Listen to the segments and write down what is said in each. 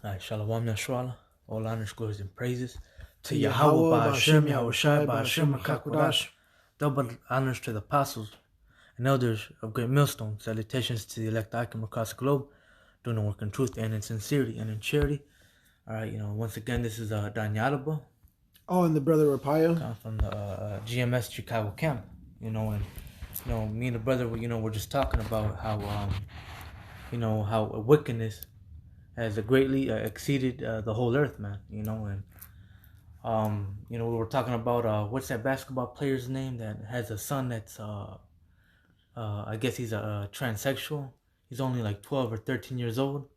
Alright, Shalom Yashwala. All honors, glories, and praises to Yahweh, Yahweh, Ba'ashem, Ba'ashem, Yahushai, Yahushai, Ba'ashem, Ba'ashem, Kakodash. Kakodash. Double honors to the apostles and elders of Great Millstone. Salutations to the elect Akim across the globe, doing the work in truth and in sincerity and in charity. Alright, once again, this is Dan Yalaba. Oh, and the brother Rapaya. From the GMS Chicago camp. Me and the brother, we're just talking about how, how wickedness has greatly exceeded the whole earth, man. We were talking about what's that basketball player's name that has a son that's I guess he's a transsexual. He's only like 12 or 13 years old.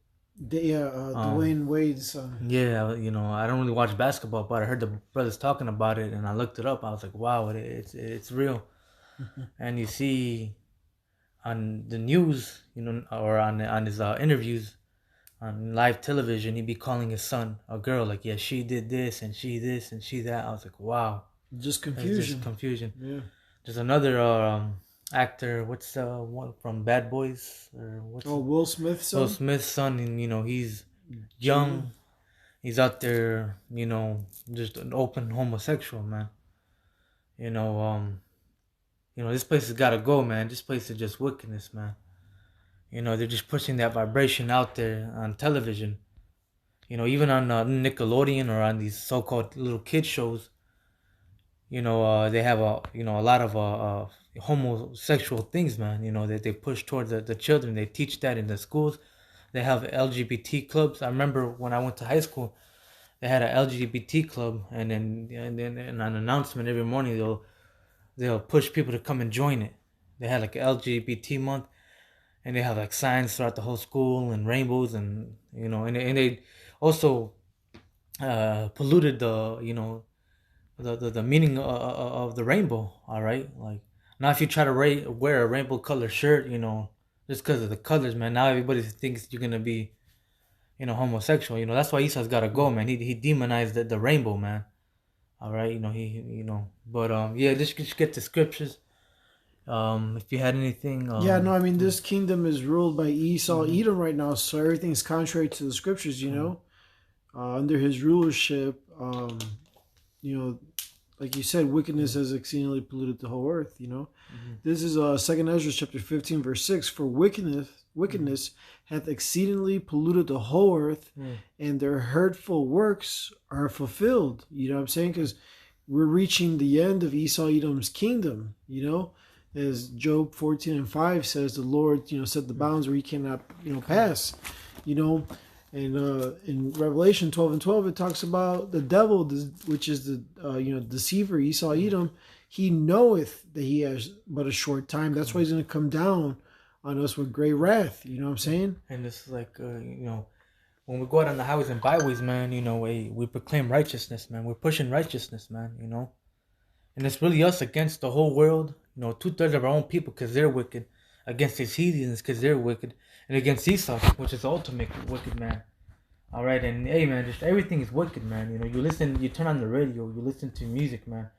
Dwayne Wade's son. Yeah, I don't really watch basketball, but I heard the brothers talking about it, and I looked it up. I was like, wow, it's real. And you see on the news, or on his interviews on live television, he'd be calling his son a girl, like, yeah, she did this and she this and she that. I was like, wow. Just confusion. Just confusion. Yeah. There's another actor, what's one from Bad Boys, or what's Will Smith's son? Will Smith's son, and he's young. Yeah. He's out there, just an open homosexual, man. This place has got to go, man. This place is just wickedness, man. They're just pushing that vibration out there on television. Even on Nickelodeon or on these so-called little kid shows. They have a lot of homosexual things, man. That they push towards the children. They teach that in the schools. They have LGBT clubs. I remember when I went to high school, they had an LGBT club, and then an announcement every morning. They'll push people to come and join it. They had like LGBT month. And they have like signs throughout the whole school and rainbows, and and they also polluted the the meaning of the rainbow. All right, like now if you try to wear a rainbow color shirt, just because of the colors, man, now everybody thinks you're gonna be homosexual. That's why Esau's gotta go, man. He demonized the rainbow, man. All right, but yeah, let's just get the scriptures. If you had anything, this kingdom is ruled by Esau, Edom right now, so everything's contrary to the scriptures. Under his rulership, like you said, wickedness has exceedingly polluted the whole earth. This is 2 Ezra chapter 15 verse 6. For wickedness hath exceedingly polluted the whole earth, and their hurtful works are fulfilled. You know what I'm saying? Because we're reaching the end of Esau Edom's kingdom. As Job 14:5 says, the Lord, set the bounds where he cannot, pass. And in Revelation 12:12, it talks about the devil, which is the, deceiver, Esau Edom. He knoweth that he has but a short time. That's why he's going to come down on us with great wrath. You know what I'm saying? And this is like, when we go out on the highways and byways, man, we proclaim righteousness, man. We're pushing righteousness, man, And it's really us against the whole world. 2/3 of our own people because they're wicked, against these heathens because they're wicked, and against Esau, which is the ultimate wicked man. All right, and hey, man, just everything is wicked, man. You turn on the radio, you listen to music, man.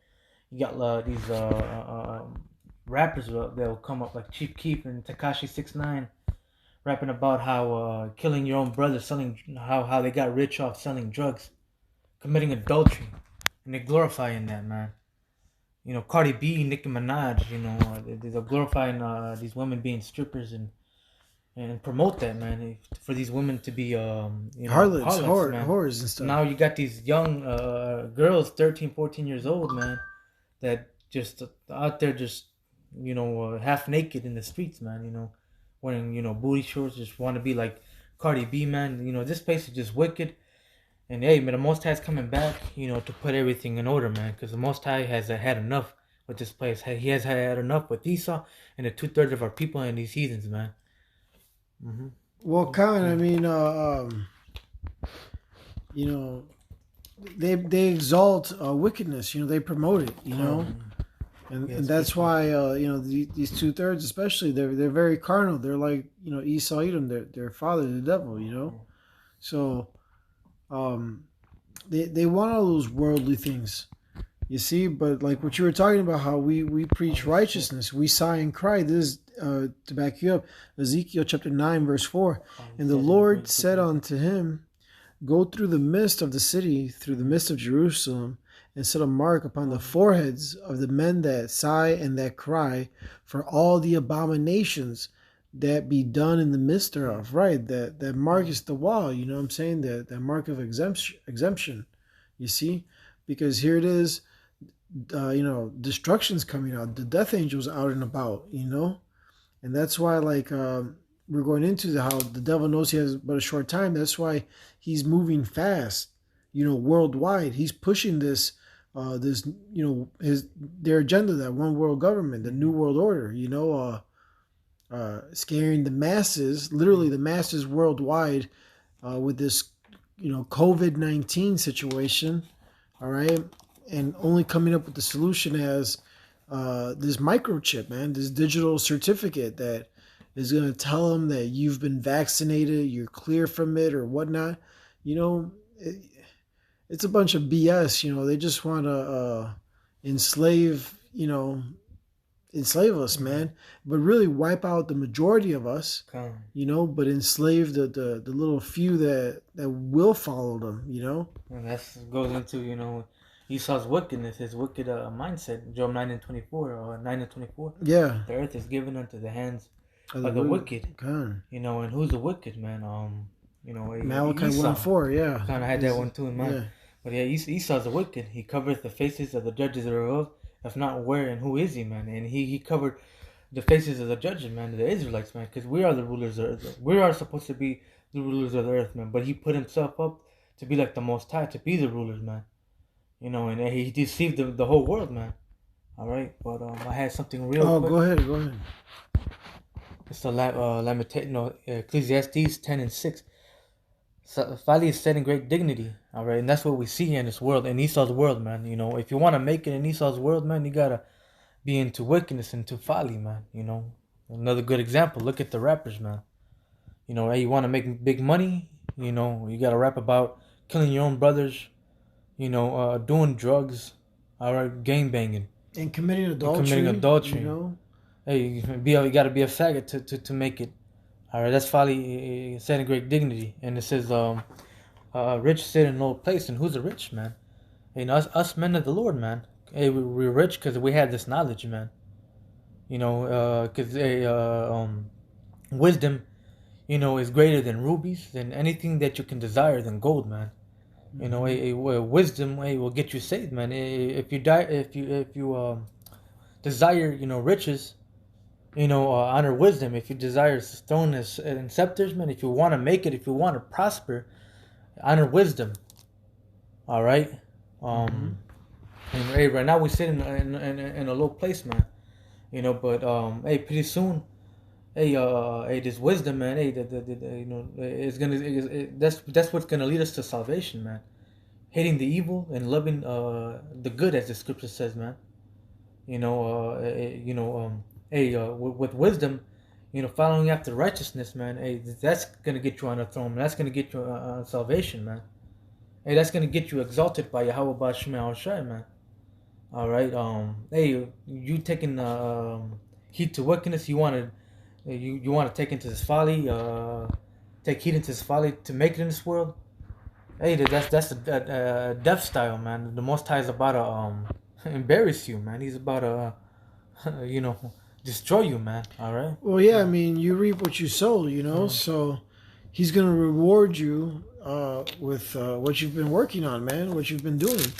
You got these rappers that'll come up like Chief Keef and Tekashi 6ix9ine, rapping about how killing your own brother, selling how they got rich off selling drugs, committing adultery, and they're glorifying that, man. Cardi B, Nicki Minaj, they're glorifying these women being strippers and promote that, man, for these women to be harlots, whores and stuff. Now you got these young girls, 13, 14 years old, man, that just out there just, half naked in the streets, man, wearing, booty shorts, just want to be like Cardi B, man. This place is just wicked. And hey, man, the Most High is coming back, to put everything in order, man. Because the Most High has had enough with this place. He has had enough with Esau and the 2/3 of our people and these heathens, man. Well, Khan, they exalt wickedness. They promote it. And that's why these 2/3, especially, they're very carnal. They're like Esau Edom, their father, the devil. So. They want all those worldly things, you see, but like what you were talking about, how we preach righteousness, we sigh and cry. This is to back you up, Ezekiel chapter 9 verse 4. And the Lord said unto him, Go through the midst of the city, through the midst of Jerusalem, and set a mark upon the foreheads of the men that sigh and that cry for all the abominations that be done in the midst thereof. Right, that mark is the wall, you know what I'm saying? That mark of exemption, you see? Because here it is, destruction's coming out. The death angel's out and about, and that's why, like, we're going into how the devil knows he has but a short time. That's why he's moving fast, worldwide. He's pushing their agenda, that one world government, the new world order. Scaring the masses, literally the masses worldwide, with this, COVID-19 situation. All right, and only coming up with the solution as this microchip, man, this digital certificate that is going to tell them that you've been vaccinated, you're clear from it or whatnot. It's a bunch of BS. They just want to enslave, enslave us, man, but really wipe out the majority of us, but enslave the little few that will follow them, And that goes into, Esau's wickedness, his wicked mindset. Job 9:24 or 9:24. Yeah. The earth is given unto the hands of the wicked. God. And who's the wicked, man? Malachi 1:4, yeah. Kind of had that one too in mind. Yeah. But yeah, Esau's the wicked. He covereth the faces of the judges thereof. If not, where and who is he, man? And he covered the faces of the judges, man, the Israelites, man, because we are the rulers of the earth. We are supposed to be the rulers of the earth, man. But he put himself up to be like the Most High, to be the rulers, man. And he deceived the whole world, man. All right, but I had something real quick. Go ahead. It's the Ecclesiastes 10:6. So, folly is set in great dignity, all right, and that's what we see in this world, in Esau's world, man. If you want to make it in Esau's world, man, you gotta be into wickedness, into folly, man. Another good example. Look at the rappers, man. Hey, you want to make big money, you gotta rap about killing your own brothers, doing drugs, all right, gang banging, and committing adultery. Hey, you gotta be a faggot to make it. All right, that's folly set in great dignity, and it says, "Rich sit in low place." And who's the rich, man? Us men of the Lord, man. Hey, we're rich because we have this knowledge, man. Because wisdom, is greater than rubies, than anything that you can desire than gold, man. Wisdom, will get you saved, man. If you desire, riches. Honor wisdom. If you desire throne and scepters, man, if you want to make it, if you want to prosper, honor wisdom. All right. And hey, right now we sit in a low place, man. But hey, pretty soon, hey, this wisdom, man. Hey, that's what's gonna lead us to salvation, man. Hating the evil and loving the good, as the scripture says, man. With wisdom, following after righteousness, man. Hey, that's gonna get you on the throne. That's gonna get you on salvation, man. Hey, that's gonna get you exalted by Yahweh Bashma Shai, man. All right. Hey, you taking heed to wickedness. You want to take into this folly. Take heed into this folly to make it in this world. Hey, that's a death style, man. The Most High is about to embarrass you, man. He's about to, destroy you, man. All right. Well, yeah, I mean, you reap what you sow, so he's going to reward you with what you've been working on, man, what you've been doing.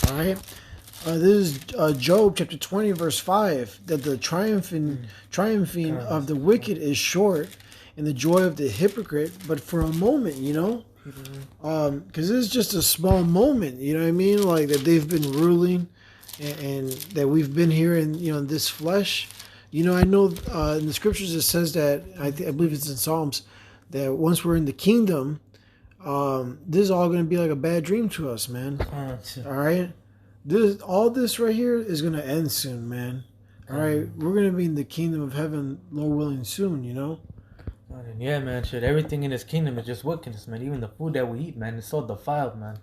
All right. This is Job chapter 20, verse 5, that the triumphing of the wicked is short and the joy of the hypocrite, but for a moment, because this is just a small moment, you know what I mean? Like that they've been ruling and that we've been here in this flesh. I know in the scriptures it says that, I believe it's in Psalms, that once we're in the kingdom, this is all going to be like a bad dream to us, man. All right? All this right here is going to end soon, man. All right? We're going to be in the kingdom of heaven, Lord willing, soon, Yeah, man. Shit, everything in this kingdom is just wickedness, man. Even the food that we eat, man, is so defiled, man.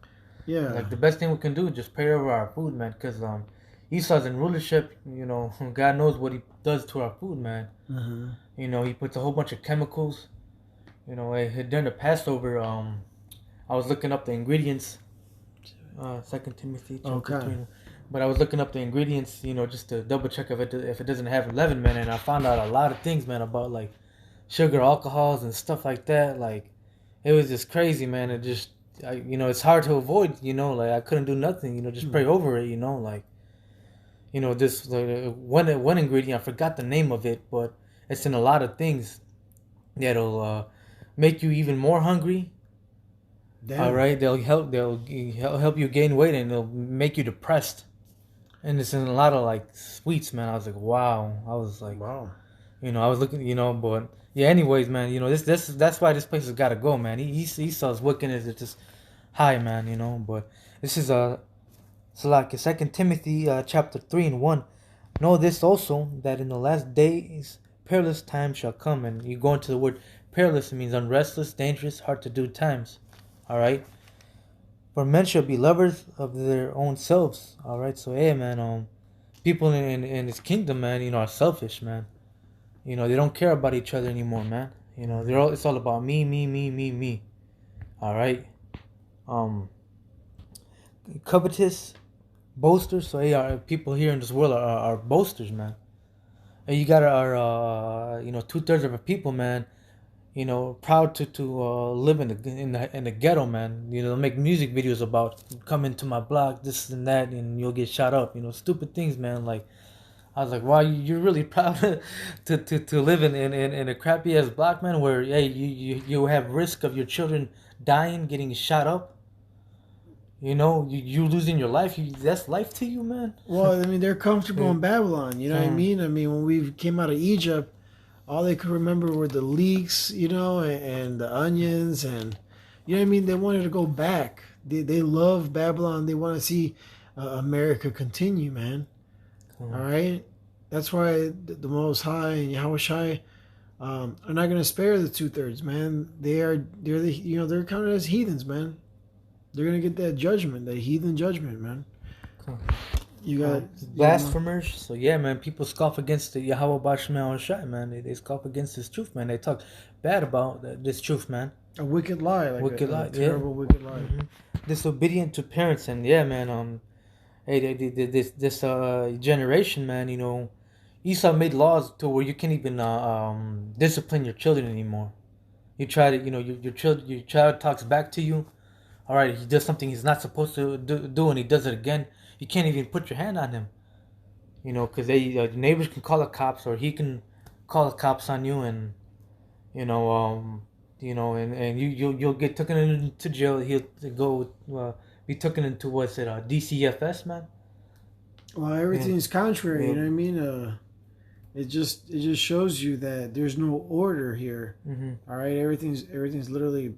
Yeah. Like the best thing we can do is just pray over our food, man. Because Esau's in rulership. God knows what he does to our food, man. Mm-hmm. He puts a whole bunch of chemicals. During the Passover, I was looking up the ingredients. Second Timothy chapter Okay. 3. But I was looking up the ingredients, just to double check if it doesn't have leaven, man. And I found out a lot of things, man, about like sugar, alcohols, and stuff like that. Like it was just crazy, man. It just, it's hard to avoid. Like I couldn't do nothing. Just pray over it. Like this one ingredient. I forgot the name of it, but it's in a lot of things that'll make you even more hungry. All Damn. right, they'll help you gain weight and they'll make you depressed. And it's in a lot of like sweets, man. I was like, wow. I was like, Wow. I was looking, but yeah. Anyways, man, this that's why this place has got to go, man. He sells wickedness. It's just high, man. But this is it's like Second Timothy chapter 3:1. Know this also, that in the last days perilous times shall come. And you go into the word perilous, it means unrestless, dangerous, hard to do times. All right. For men shall be lovers of their own selves. All right. So hey, man, people in this kingdom, man, are selfish, man. They don't care about each other anymore, man. It's all about me, me, me, me, me. All right. Um, Covetous, boasters. So hey, our people here in this world are boasters, man. And you got our 2/3 of our people, man. Proud to live in the ghetto, man. They'll make music videos about come into my block, this and that, and you'll get shot up. Stupid things, man. Like I was like, wow, you're really proud to live in a crappy ass block, man, where hey you have risk of your children dying, getting shot up. You losing your life. That's life to you, man. Well, I mean, they're comfortable Yeah. in Babylon. You know what I mean? I mean, when we came out of Egypt, all they could remember were the leeks, and the onions, and you know what I mean. They wanted to go back. They love Babylon. They want to see America continue, man. All right, that's why the Most High and Yahweh Shai are not going to spare the 2/3, man. They're counted as heathens, man. They're gonna get that judgment, that heathen judgment, man. You got Blasphemers. So yeah, man, people scoff against the Yahweh Bashmel Shai, man. They scoff against this truth, man. They talk bad about this truth, man. a wicked lie, like Wicked a lie, yeah. terrible wicked lie. Disobedient to parents, and yeah, man. Hey, this generation, man. Esau made laws to where you can't even discipline your children anymore. You try to, your child talks back to you. All right, he does something he's not supposed to do and he does it again. You can't even put your hand on him. Because the neighbors can call the cops or he can call the cops on you, and you know, and you'll get taken into jail. He'll go be taken into what's it, DCFS, man. Well, everything's contrary. Yeah. You know what I mean? It just shows you that there's no order here. All right, everything's literally,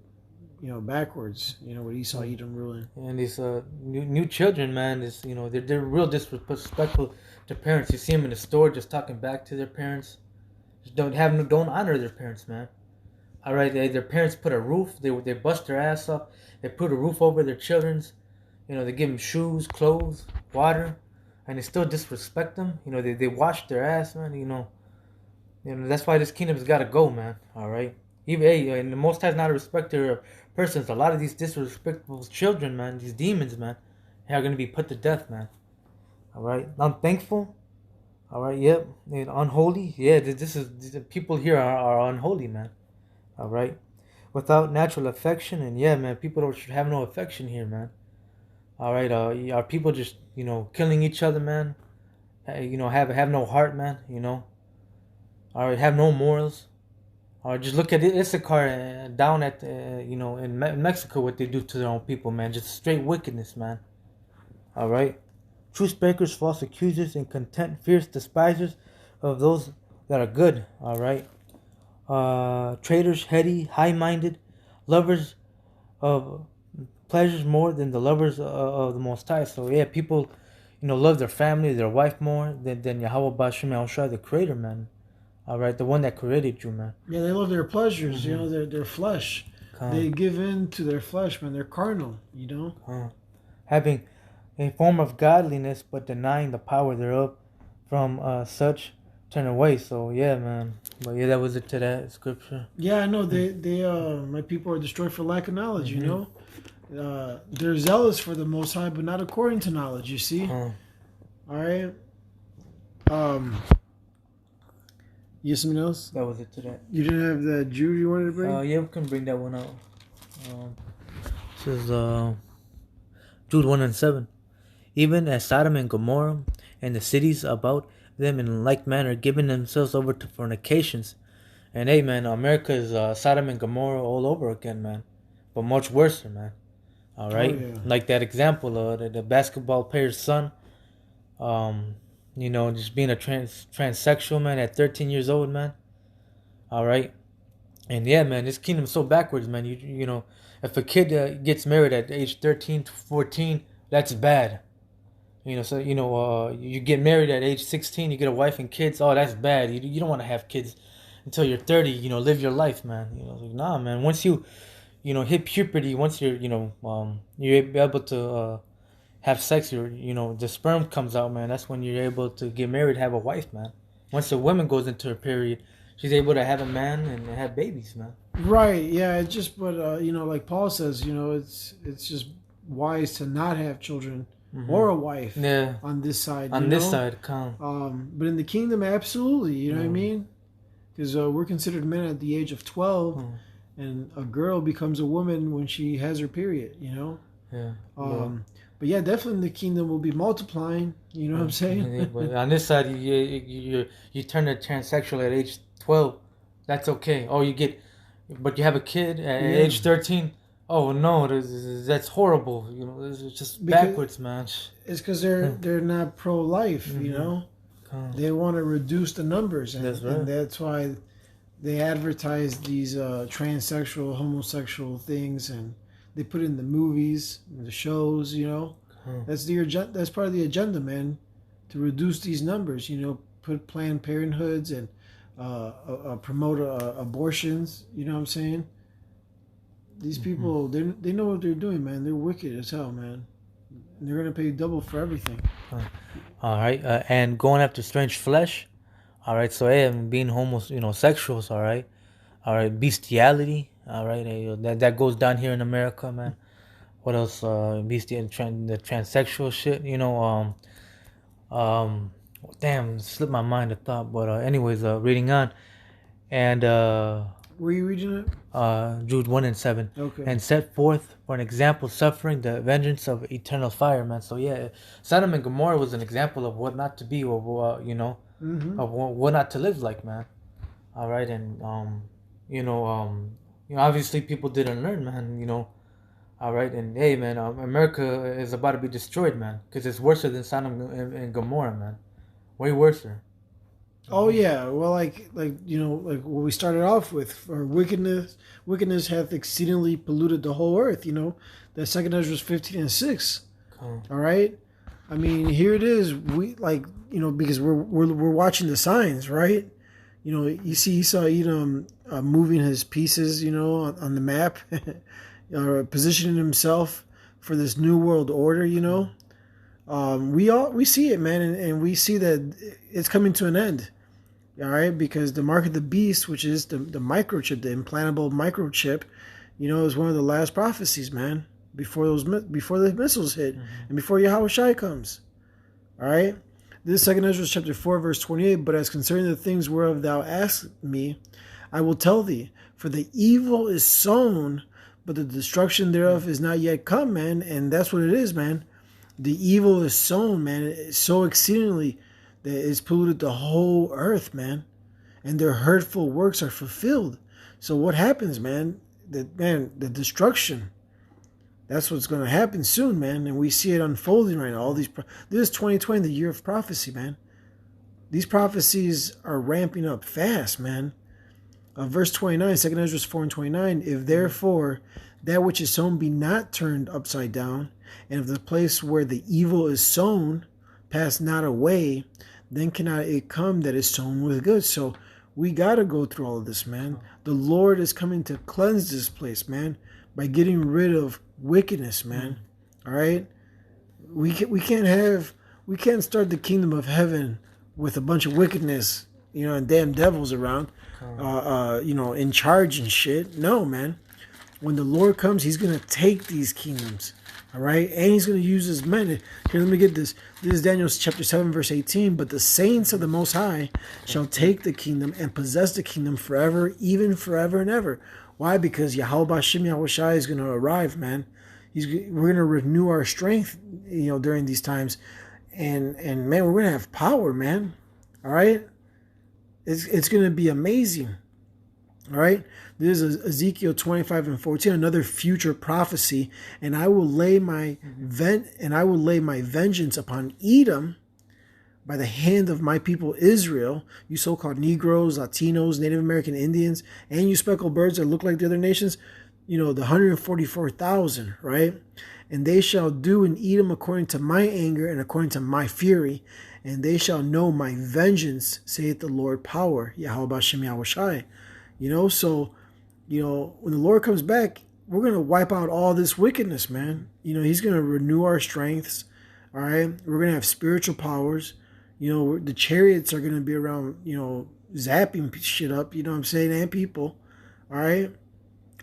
backwards. With Esau, Edom ruling. And these new children, man, they're real disrespectful to parents. You see them in the store just talking back to their parents. Just don't honor their parents, man. All right, their parents put a roof. They bust their ass up. They put a roof over their children's. They give them shoes, clothes, water, and they still disrespect them. They wash their ass, man. That's why this kingdom's got to go, man. All right. Even and the Most High is not a respecter of persons. A lot of these disrespectful children, man, these demons, man, are going to be put to death, man. All right. Unthankful. All right. Yep. And unholy. Yeah. The people here are unholy, man. All right. Without natural affection, and yeah, man, people should have no affection here, man. All right. Are people just killing each other, man? Have no heart, man. All right. Have no morals. Or just look at Issachar down at in Mexico, what they do to their own people, man. Just straight wickedness, man. All right. Truth breakers, false accusers, incontent, fierce despisers of those that are good. All right. Traitors, heady, high-minded, lovers of pleasures more than the lovers of the Most High. So yeah, people, love their family, their wife more than Yahweh Bashim El Shai, the Creator, man. All right, the one that created you, man. Yeah, they love their pleasures. Their flesh. They give in to their flesh, man. They're carnal. Having a form of godliness, but denying the power thereof. From such turn away. So yeah, man. But yeah, that was it to that scripture. Yeah, I know they my people are destroyed for lack of knowledge. You know, they're zealous for the Most High, but not according to knowledge. You see, Huh. all right. You have something else? That was it to that. You didn't have the Jude you wanted to bring? Yeah, we can bring that one out. This is Jude 1 and 7. Even as Sodom and Gomorrah and the cities about them in like manner, giving themselves over to fornications. And hey, man, America is Sodom and Gomorrah all over again, man. But much worse, man. All Oh right, yeah. like that example of the basketball player's son. Just being a transsexual, man, at 13 years old, man. All right, and yeah, man, this kingdom's so backwards, man. If a kid gets married at age 13 to 14, that's bad. You get married at age 16, you get a wife and kids. Oh, that's bad. You don't want to have kids until you're 30. Live your life, man. Nah, man. Once you hit puberty, once you're able to have sex, the sperm comes out, man. That's when you're able to get married, have a wife, man. Once a woman goes into her period, she's able to have a man and have babies, man. Right. Yeah. It's just, but like Paul says, it's just wise to not have children or a wife. Yeah. On this side. On this side, come. But in the kingdom, absolutely. You know what I mean? Because we're considered men at the age of 12, and a girl becomes a woman when she has her period. Yeah. But yeah, definitely the kingdom will be multiplying. You know what I'm saying? Yeah, but on this side, you turn a transsexual at age 12. That's okay. Oh, but you have a kid at age 13. Oh no, that's horrible. It's just backwards, man. It's because they're not pro-life. They want to reduce the numbers, and that's why they advertise these transsexual, homosexual things, and they put it in the movies, the shows. That's part of the agenda, man, to reduce these numbers. Put Planned Parenthoods and promote abortions. You know what I'm saying? These people, they know what they're doing, man. They're wicked as hell, man. And they're gonna pay double for everything. All right, and going after strange flesh. All right, so hey, being homosexuals. All right, bestiality. All right, that goes down here in America, man. What else? The transsexual shit. Damn, slipped my mind a thought. But anyways, reading on, and were you reading it? Jude 1 and 7. Okay. And set forth for an example, suffering the vengeance of eternal fire, man. So yeah, Sodom and Gomorrah was an example of what not to be, or of what not to live like, man. All right, and obviously people didn't learn, man. All right, and hey, man, America is about to be destroyed, man, because it's worse than Sodom and Gomorrah, man. Way worse. Oh yeah, well, like like what we started off with, for wickedness hath exceedingly polluted the whole earth. That Second Ezra 15 and 6. Cool. All right, I mean, here it is. We because we're watching the signs, right? You see Esau Edom moving his pieces, on the map, positioning himself for this new world order. We see it, man, and we see that it's coming to an end. All right, because the mark of the beast, which is the microchip, the implantable microchip, is one of the last prophecies, man. Before the missiles hit, and before Yahweh Shai comes. All right, this is 2 Ezra chapter 4, verse 28. But as concerning the things whereof thou asked me, I will tell thee. For the evil is sown, but the destruction thereof is not yet come, man. And that's what it is, man. The evil is sown, man. It's so exceedingly that it's polluted the whole earth, man. And their hurtful works are fulfilled. So what happens, man? The destruction. That's what's going to happen soon, man. And we see it unfolding right now. This is 2020, the year of prophecy, man. These prophecies are ramping up fast, man. Verse 29, 2 Ezra 4 and 29. If therefore that which is sown be not turned upside down, and if the place where the evil is sown pass not away, then cannot it come that is sown with good. So we got to go through all of this, man. The Lord is coming to cleanse this place, man, by getting rid of wickedness, man. All right, we can't start the kingdom of heaven with a bunch of wickedness, and damn devils around, in charge and shit. No, man. When the Lord comes, he's going to take these kingdoms. All right. And he's going to use his men. Here, let me get this. This is Daniel chapter 7, verse 18. But the saints of the Most High shall take the kingdom and possess the kingdom forever, even forever and ever. Why? Because Yahweh Bashem Yahushai is going to arrive, man. We're going to renew our strength, during these times. And man, we're going to have power, man. All right. It's going to be amazing. All right. This is Ezekiel 25 and 14, another future prophecy. And I will lay my vengeance upon Edom by the hand of my people Israel, you so-called Negroes, Latinos, Native American Indians, and you speckled birds that look like the other nations, the 144,000, right? And they shall do in Edom according to my anger and according to my fury, and they shall know my vengeance, saith the Lord power, Yahweh Bashem Yahushai. So, when the Lord comes back, we're going to wipe out all this wickedness, man. He's going to renew our strengths, all right? We're going to have spiritual powers. The chariots are going to be around, zapping shit up, you know what I'm saying, and people, all right?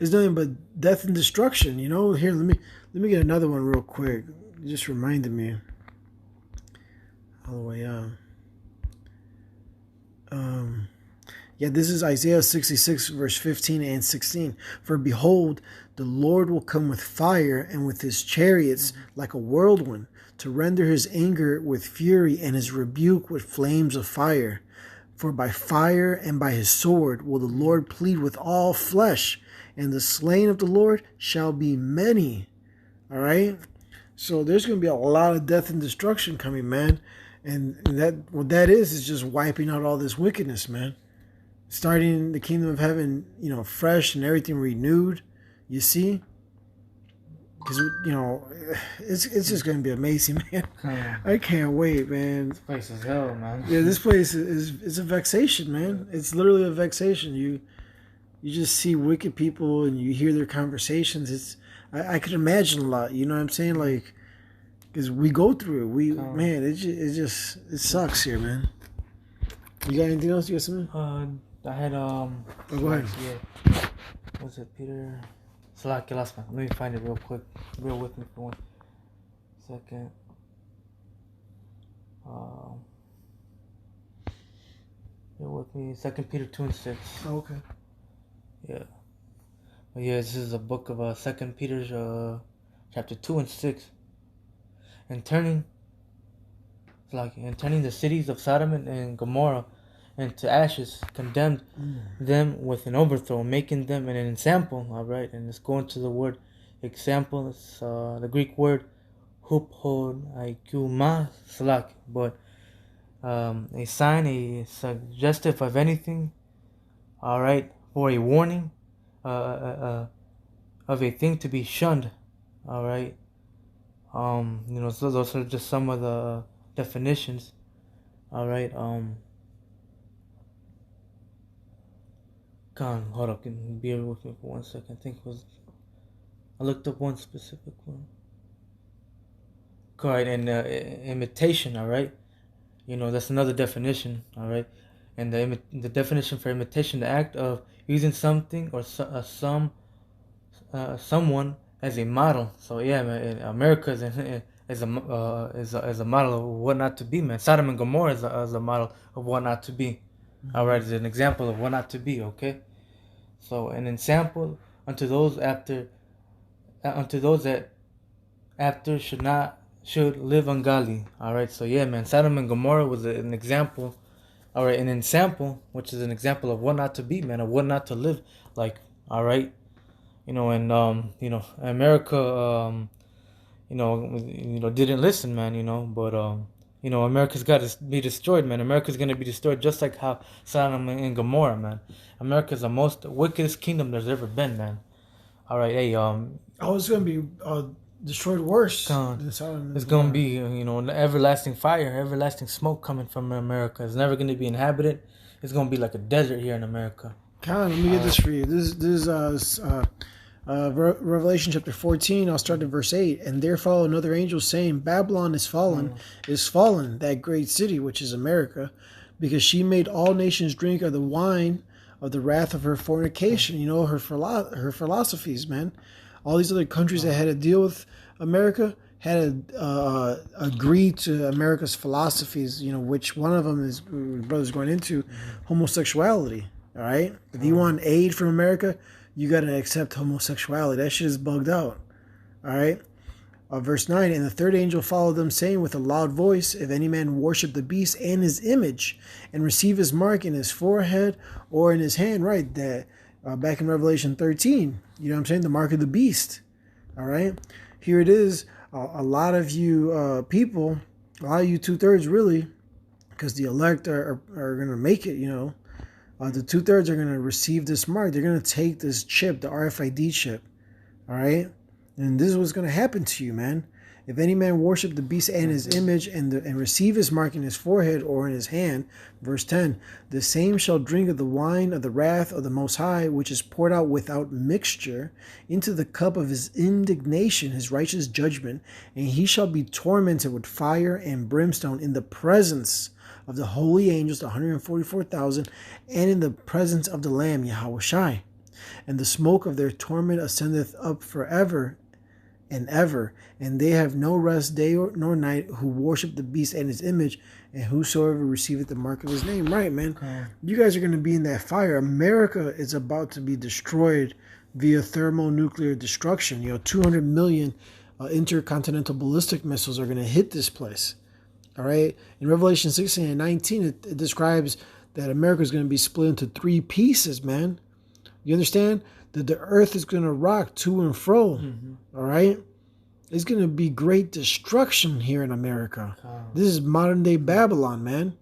It's nothing but death and destruction, Here, let me get another one real quick. It just reminded me. All the way up. Yeah, this is Isaiah 66, verse 15 and 16. For behold, the Lord will come with fire and with his chariots like a whirlwind, to render his anger with fury and his rebuke with flames of fire. For by fire and by his sword will the Lord plead with all flesh, and the slain of the Lord shall be many. All right? So there's going to be a lot of death and destruction coming, man. And what that is just wiping out all this wickedness, man. Starting the kingdom of heaven, fresh and everything renewed. You see? Because, it's just going to be amazing, man. I can't wait, man. This place is hell, man. Yeah, this place is a vexation, man. It's literally a vexation. You just see wicked people and you hear their conversations. I could imagine a lot, you know what I'm saying? Like, because we go through it. Man, it sucks here, man. You got anything else? You got something? I had go ahead. Yeah. Was it Peter? Salaki last one. Let me find it real quick. Bear with me for 1 second. Bear with me. 2 Peter 2 and 6. Oh, okay. Yeah. But yeah, this is a book of 2 Peter chapter 2 and 6. And turning the cities of Sodom and Gomorrah into ashes, condemned them with an overthrow, making them an example. All right, and let's go into the word example. It's the Greek word huphodaikuma salak, but a sign, a suggestive of anything. All right, or a warning of a thing to be shunned. All right. So those are just some of the definitions. All right. Hold up. Can you bear with me for 1 second? I looked up one specific one. Correct. And imitation. All right. That's another definition. All right. And the definition for imitation, the act of using something or someone as a model. So yeah, man, America is a model of what not to be, man. Sodom and Gomorrah is a model of what not to be. All right, it's an example of what not to be. Okay, so an example unto those that after should live ungodly. All right, so yeah, man, Sodom and Gomorrah was an example. All right, an example, which is an example of what not to be, man, of what not to live like. All right. America, didn't listen, man, but, America's got to be destroyed, man. America's going to be destroyed just like how Sodom and Gomorrah, man. America's the most wickedest kingdom there's ever been, man. All right, hey, it's going to be destroyed worse than Sodom. It's going to be, an everlasting fire, everlasting smoke coming from America. It's never going to be inhabited. It's going to be like a desert here in America. Let me get this for you. This is Revelation chapter 14. I'll start at verse 8. And there followed another angel saying, Babylon is fallen, that great city, which is America, because she made all nations drink of the wine of the wrath of her fornication. You know, her philosophies, man. All these other countries that had to deal with America had to agree to America's philosophies, you know, which one of them is brother's going into homosexuality. All right, if you want aid from America, you got to accept homosexuality. That shit is bugged out. All right. Verse 9, and the third angel followed them, saying with a loud voice, if any man worship the beast and his image, and receive his mark in his forehead or in his hand, right, that back in Revelation 13, you know what I'm saying, the mark of the beast, all right? Here it is, a lot of you people, a lot of you two-thirds really, because the elect are going to make it, you know, the two-thirds are going to receive this mark. They're going to take this chip, the RFID chip, all right? And this is what's going to happen to you, man. If any man worship the beast and his image and receive his mark in his forehead or in his hand, verse 10, the same shall drink of the wine of the wrath of the Most High, which is poured out without mixture into the cup of his indignation, his righteous judgment, and he shall be tormented with fire and brimstone in the presence of the holy angels, the 144,000, and in the presence of the Lamb, Yahweh Shai. And the smoke of their torment ascendeth up forever and ever, and they have no rest day nor night who worship the beast and his image, and whosoever receiveth the mark of his name. Right, man. Okay. You guys are going to be in that fire. America is about to be destroyed via thermonuclear destruction. You know, 200 million intercontinental ballistic missiles are going to hit this place. All right. In Revelation 16 and 19, it describes that America is going to be split into 3 pieces, man. You understand? That the earth is going to rock to and fro. All right? It's going to be great destruction here in America. This is modern day Babylon, man.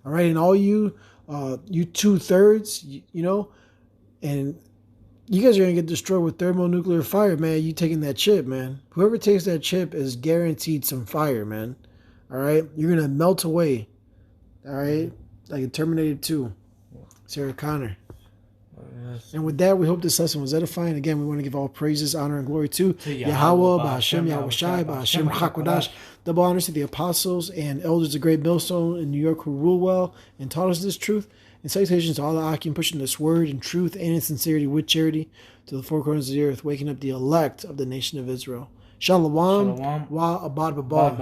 All right? And all you two-thirds, you know, and you guys are going to get destroyed with thermonuclear fire, man. You taking that chip, man. Whoever takes that chip is guaranteed some fire, man. All right? You're going to melt away. All right? Like in Terminator 2. Sarah Connor. Yes. And with that, we hope this lesson was edifying. Again, we want to give all praises, honor, and glory to Yahweh, Ba'Hashem, Yahweh Shai, Ba'Hashem, HaKodash. Double honors to the apostles and elders of Great Millstone in New York who rule well and taught us this truth. And salutations to all the Akim pushing this word in truth and in sincerity with charity to the four corners of the earth, waking up the elect of the nation of Israel. Shalom. Wa abad babal.